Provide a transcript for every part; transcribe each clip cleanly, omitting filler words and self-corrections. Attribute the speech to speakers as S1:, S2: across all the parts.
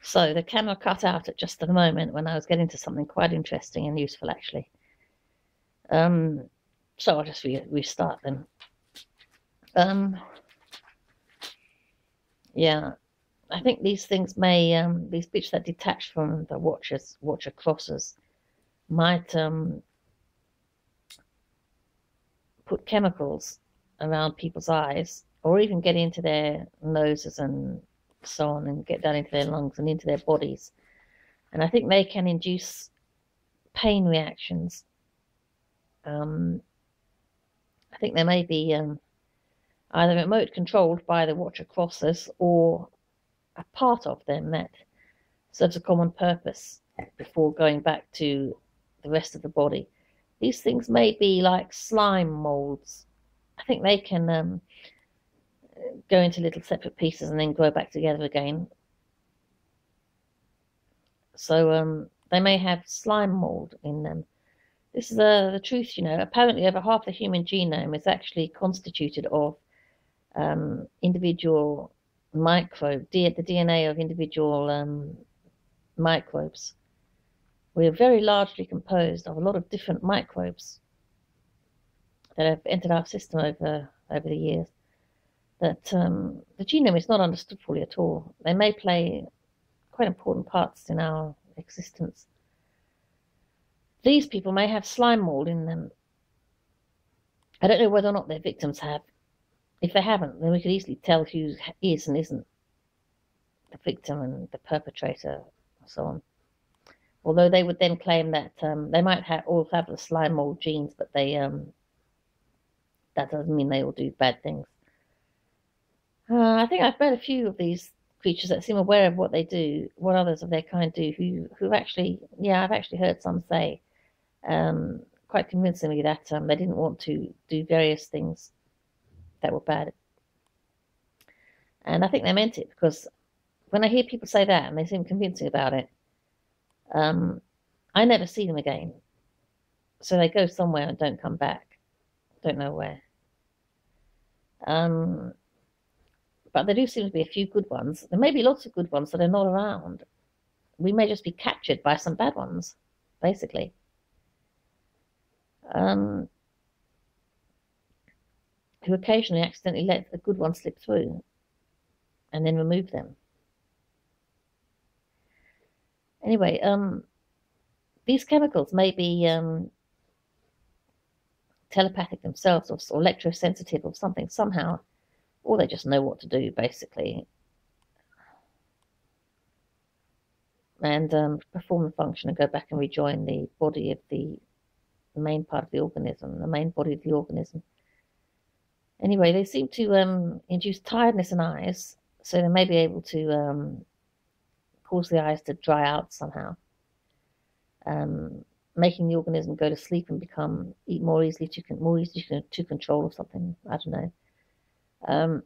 S1: So the camera cut out at just the moment when I was getting to something quite interesting and useful, actually. So I'll just restart them. Yeah, I think these things may, these bits that detach from the watcher crosses might put chemicals around people's eyes, or even get into their noses and so on, and get down into their lungs and into their bodies. And I think they can induce pain reactions. I think there may be either remote controlled by the watcher crosses or a part of them that serves a common purpose before going back to the rest of the body. These things may be like slime molds. I think they can go into little separate pieces and then grow back together again. So they may have slime mold in them. This is the truth, you know. Apparently, over half the human genome is actually constituted of individual the DNA of individual microbes. We are very largely composed of a lot of different microbes that have entered our system over the years. That the genome is not understood fully at all. They may play quite important parts in our existence. These people may have slime mold in them. I don't know whether or not their victims have. If they haven't, then we could easily tell who is and isn't the victim and the perpetrator and so on. Although they would then claim that they might all have the slime mold genes, but they that doesn't mean they all do bad things. I think I've met a few of these creatures that seem aware of what they do, what others of their kind do, who actually, yeah, I've actually heard some say quite convincingly that they didn't want to do various things that were bad. And I think they meant it, because when I hear people say that and they seem convincing about it, I never see them again. So they go somewhere and don't come back. Don't know where. But there do seem to be a few good ones. There may be lots of good ones that are not around. We may just be captured by some bad ones, basically. Who occasionally accidentally let a good one slip through and then remove them. Anyway, these chemicals may be telepathic themselves, or electrosensitive or something, somehow, or they just know what to do, basically, and perform the function and go back and rejoin the body of the main part of the organism, the main body of the organism. Anyway, they seem to induce tiredness in eyes, so they may be able to cause the eyes to dry out somehow, making the organism go to sleep and become more easily to control or something. I don't know.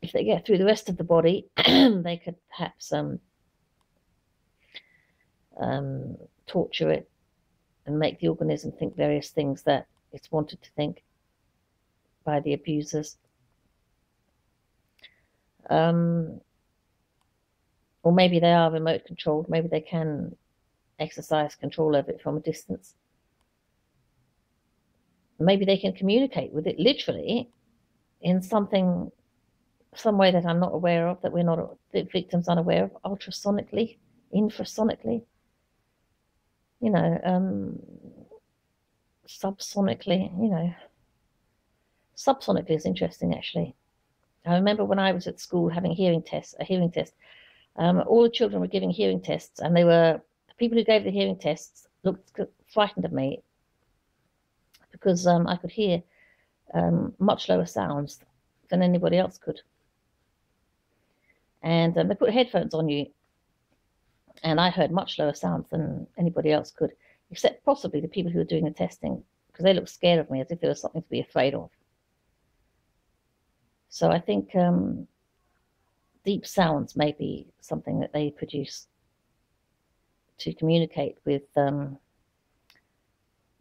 S1: If they get through the rest of the body, they could perhaps torture it and make the organism think various things that it's wanted to think by the abusers. Or maybe they are remote controlled. Maybe they can exercise control over it from a distance. Maybe they can communicate with it literally in some way that I'm not aware of, that the victim's unaware of, ultrasonically, infrasonically, you know, subsonically, you know. Subsonically is interesting, actually. I remember when I was at school having a hearing test, all the children were giving hearing tests, and the people who gave the hearing tests looked frightened of me, because I could hear much lower sounds than anybody else could. And they put headphones on you, and I heard much lower sounds than anybody else could, except possibly the people who were doing the testing, because they looked scared of me, as if there was something to be afraid of. So I think deep sounds may be something that they produce to communicate with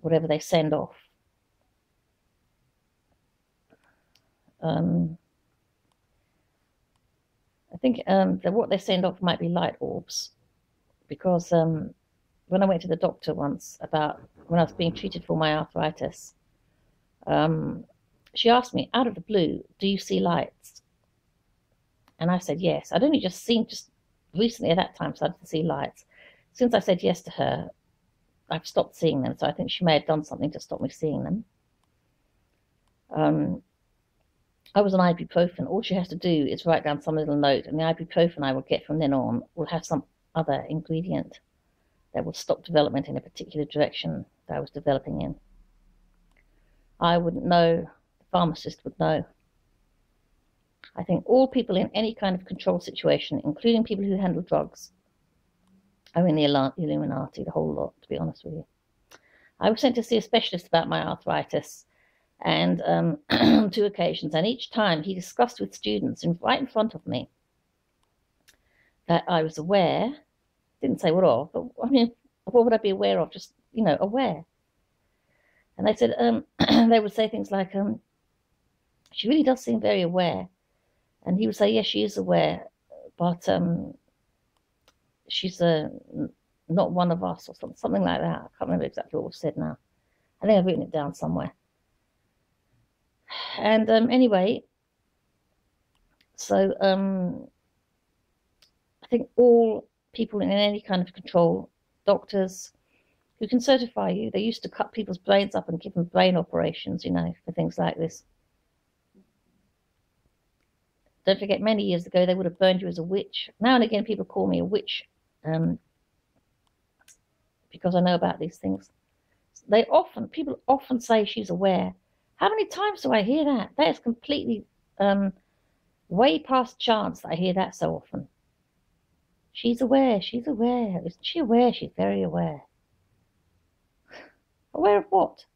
S1: whatever they send off. I think that what they send off might be light orbs, because when I went to the doctor once about when I was being treated for my arthritis, she asked me out of the blue, "Do you see lights?" And I said yes. I'd only just recently at that time started to see lights. Since I said yes to her, I've stopped seeing them. So I think she may have done something to stop me seeing them. I was on ibuprofen. All she has to do is write down some little note, and the ibuprofen I will get from then on will have some other ingredient that will stop development in a particular direction that I was developing in. I wouldn't know. The pharmacist would know. I think all people in any kind of control situation, including people who handle drugs, are in the Illuminati, the whole lot, to be honest with you. I was sent to see a specialist about my arthritis, and on 2 occasions, and each time he discussed with students right in front of me that I was aware, didn't say what of, but I mean, what would I be aware of? Just, aware. And they said, they would say things like, she really does seem very aware. And he would say, yes, she is aware, but she's not one of us, or something like that. I can't remember exactly what was said now. I think I've written it down somewhere. And anyway, so I think all people in any kind of control, doctors who can certify you, they used to cut people's brains up and give them brain operations, for things like this. Don't forget, many years ago, they would have burned you as a witch. Now and again, people call me a witch because I know about these things. People often say she's aware. How many times do I hear that? That is completely way past chance that I hear that so often. She's aware, she's aware. Isn't she aware? She's very aware. Aware of what?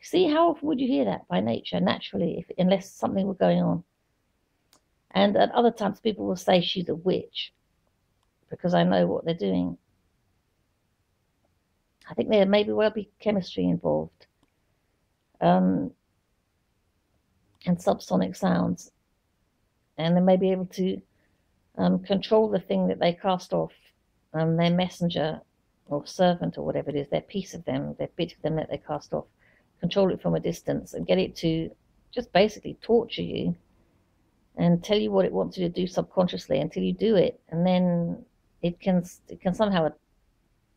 S1: See, how often would you hear that by nature, naturally, unless something were going on? And at other times, people will say she's a witch because I know what they're doing. I think there may well be chemistry involved. And subsonic sounds, and they may be able to control the thing that they cast off, their messenger or servant or whatever it is, their piece of them, their bit of them that they cast off, control it from a distance and get it to just basically torture you and tell you what it wants you to do subconsciously until you do it, and then it can somehow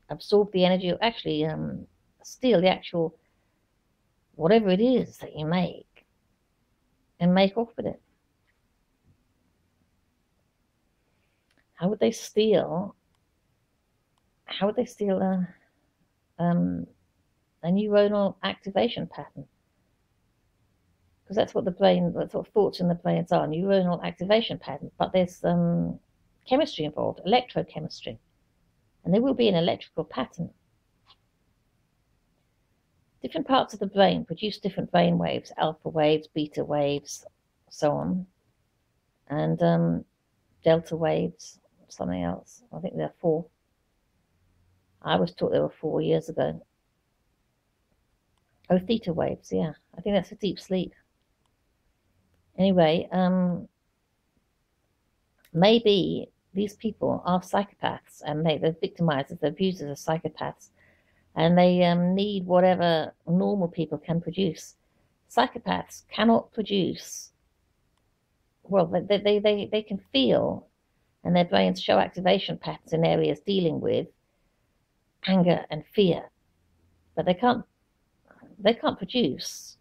S1: absorb the energy, or actually steal the actual whatever it is that you make and make off with it. How would they steal a neuronal activation pattern? Because that's what thoughts in the brains are, neuronal activation pattern. But there's chemistry involved, electrochemistry, and there will be an electrical pattern. Different parts of the brain produce different brain waves, alpha waves, beta waves, so on, and delta waves, something else. I think there are 4. I was taught there were 4 years ago. Oh, theta waves, yeah. I think that's a deep sleep. Anyway, maybe these people are psychopaths, and they're victimizers, they're abusers, are psychopaths, and they need whatever normal people can produce. Psychopaths cannot produce. Well, they can feel, and their brains show activation patterns in areas dealing with anger and fear, but they can't produce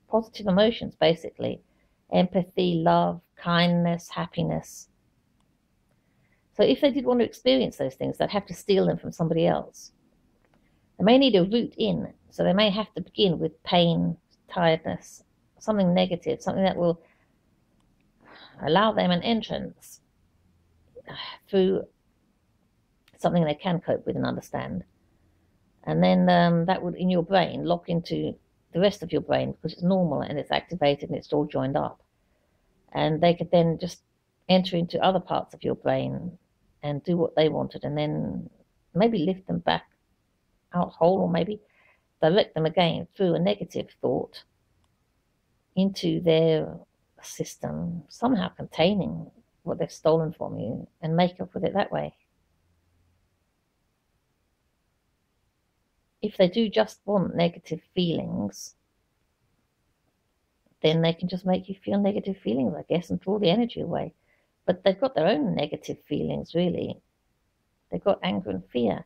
S1: positive emotions, basically empathy, love, kindness, happiness. So if they did want to experience those things, they'd have to steal them from somebody else. They may need a route in, so they may have to begin with pain, tiredness, something negative, something that will allow them an entrance through something they can cope with and understand. And then that would, in your brain, lock into the rest of your brain because it's normal and it's activated and it's all joined up. And they could then just enter into other parts of your brain and do what they wanted, and then maybe lift them back out whole, or maybe direct them again through a negative thought into their system somehow containing what they've stolen from you and make up with it that way. If they do just want negative feelings, then they can just make you feel negative feelings, I guess, and draw the energy away. But they've got their own negative feelings, really. They've got anger and fear.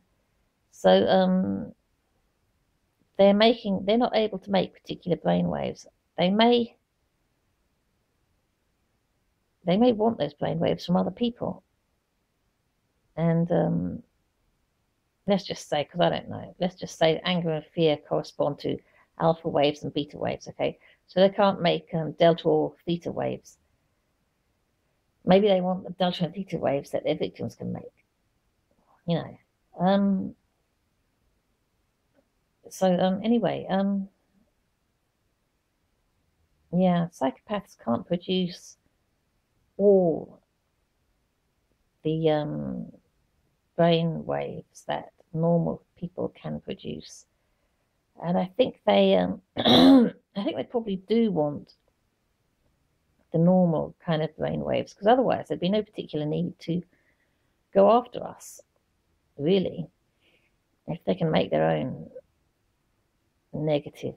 S1: So they're not able to make particular brain waves. They may want those brain waves from other people. And let's just say, because I don't know, let's just say anger and fear correspond to alpha waves and beta waves, okay? So they can't make delta or theta waves. Maybe they want the delta and theta waves that their victims can make, you know. Anyway, yeah, psychopaths can't produce all the brain waves that normal people can produce, and I think they I think they probably do want the normal kind of brain waves, because otherwise there'd be no particular need to go after us, really, if they can make their own negative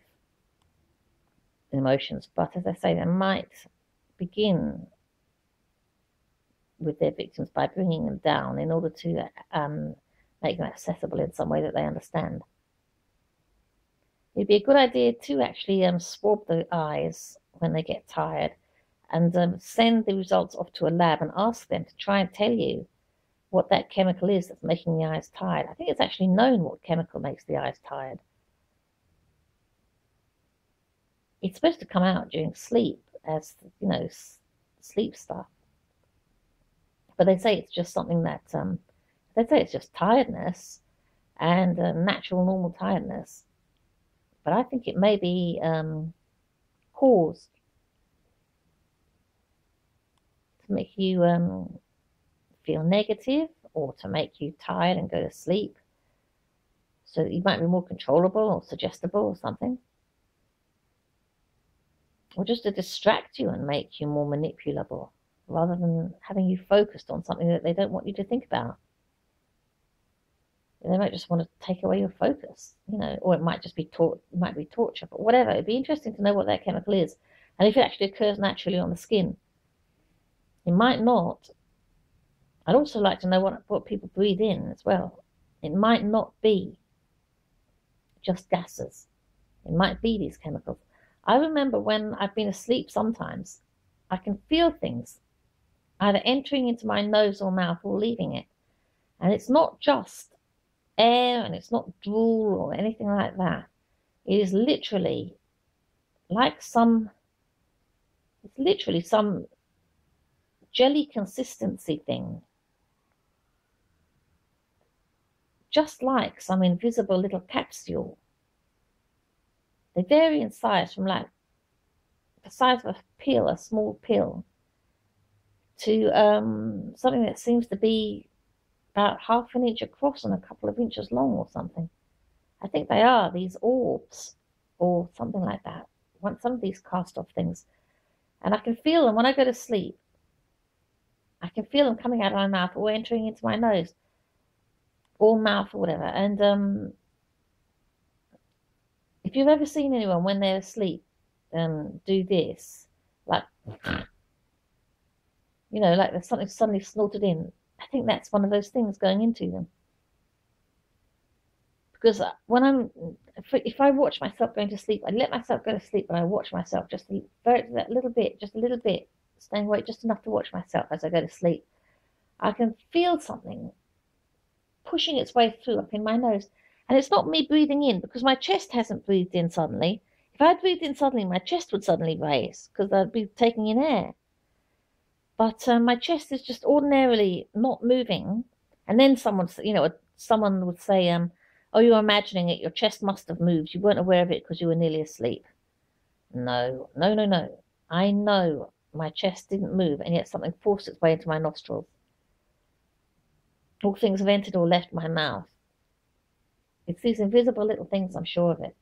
S1: emotions. But as I say, they might begin with their victims by bringing them down in order to make them accessible in some way that they understand. It'd be a good idea to actually swab the eyes when they get tired and send the results off to a lab and ask them to try and tell you what that chemical is that's making the eyes tired. I think it's actually known what chemical makes the eyes tired. It's supposed to come out during sleep as, you know, sleep stuff. But they say it's just something that, they say it's just tiredness and natural, normal tiredness. But I think it may be caused to make you feel negative or to make you tired and go to sleep, so that you might be more controllable or suggestible or something. Or just to distract you and make you more manipulable, rather than having you focused on something that they don't want you to think about. They might just want to take away your focus, you know, or it might just be torture, but whatever. It'd be interesting to know what that chemical is, and if it actually occurs naturally on the skin. It might not. I'd also like to know what people breathe in as well. It might not be just gases. It might be these chemicals. I remember when I've been asleep sometimes, I can feel things either entering into my nose or mouth or leaving it. And it's not just air and it's not drool or anything like that. It is literally like some jelly consistency thing. Just like some invisible little capsule. They vary in size from like the size of a pill, a small pill, to something that seems to be about half an inch across and a couple of inches long or something. I think they are these orbs or something like that. Some of these cast off things. And I can feel them when I go to sleep. I can feel them coming out of my mouth or entering into my nose or mouth or whatever. And if you've ever seen anyone when they're asleep do this, like, you know, like there's something suddenly snorted in, I think that's one of those things going into them. Because if I watch myself going to sleep, I let myself go to sleep, and I watch myself just a little bit, staying awake just enough to watch myself as I go to sleep. I can feel something pushing its way through up in my nose. And it's not me breathing in, because my chest hasn't breathed in suddenly. If I breathed in suddenly, my chest would suddenly raise, because I'd be taking in air. But my chest is just ordinarily not moving. And then someone would say, oh, you're imagining it. Your chest must have moved. You weren't aware of it because you were nearly asleep. No. I know my chest didn't move, and yet something forced its way into my nostrils. All things have entered or left my mouth. It's these invisible little things, I'm sure of it.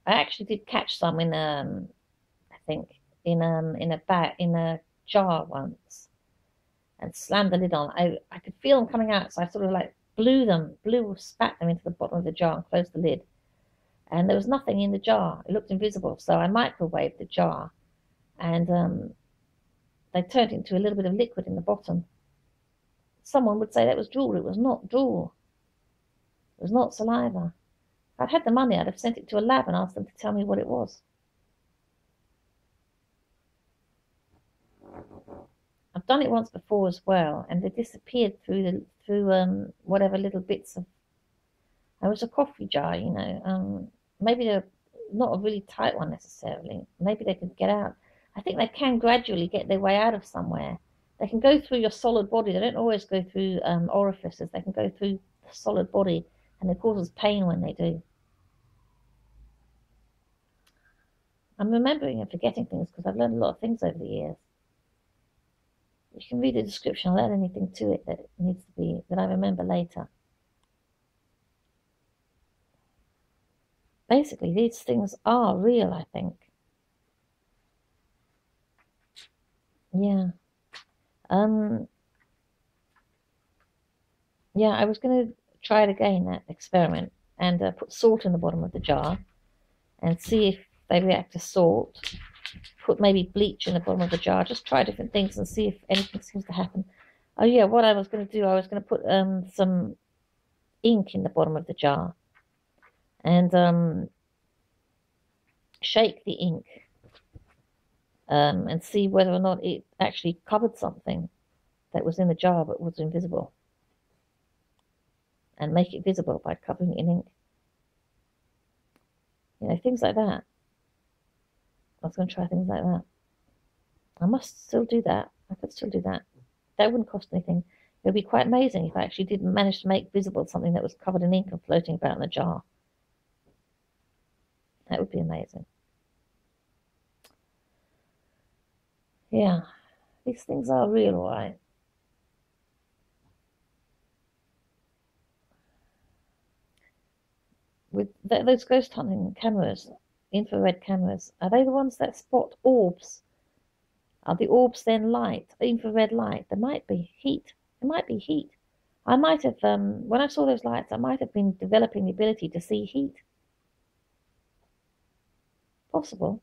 S1: I actually did catch some in I think in a jar once, and slammed the lid on. I could feel them coming out, so I sort of like spat them into the bottom of the jar and closed the lid. And there was nothing in the jar. It looked invisible, so I microwaved the jar, and they turned into a little bit of liquid in the bottom. Someone would say that was drool. It was not drool. It was not saliva. If I'd had the money, I'd have sent it to a lab and asked them to tell me what it was. I've done it once before as well, and they disappeared through whatever little bits of. It was a coffee jar, you know. Maybe they're not a really tight one necessarily. Maybe they could get out. I think they can gradually get their way out of somewhere. They can go through your solid body. They don't always go through orifices. They can go through the solid body, and it causes pain when they do. I'm remembering and forgetting things because I've learned a lot of things over the years. You can read the description. I'll add anything to it that needs to be, that I remember later. Basically, these things are real, I think. Yeah. Yeah, I was going to try it again, that experiment, and put salt in the bottom of the jar and see if they react to salt. Put maybe bleach in the bottom of the jar. Just try different things and see if anything seems to happen. Oh yeah, what I was going to do, I was going to put some ink in the bottom of the jar and shake the ink and see whether or not it actually covered something that was in the jar but was invisible, and make it visible by covering it in ink. You know, things like that. I was going to try things like that. I must still do that. I could still do that. That wouldn't cost anything. It would be quite amazing if I actually did manage to make visible something that was covered in ink and floating about in the jar. That would be amazing. Yeah, these things are real, all right. With those ghost hunting cameras, infrared cameras, are they the ones that spot orbs? Are the orbs then light, infrared light? There might be heat. There might be heat. I might have, when I saw those lights, I might have been developing the ability to see heat. Possible.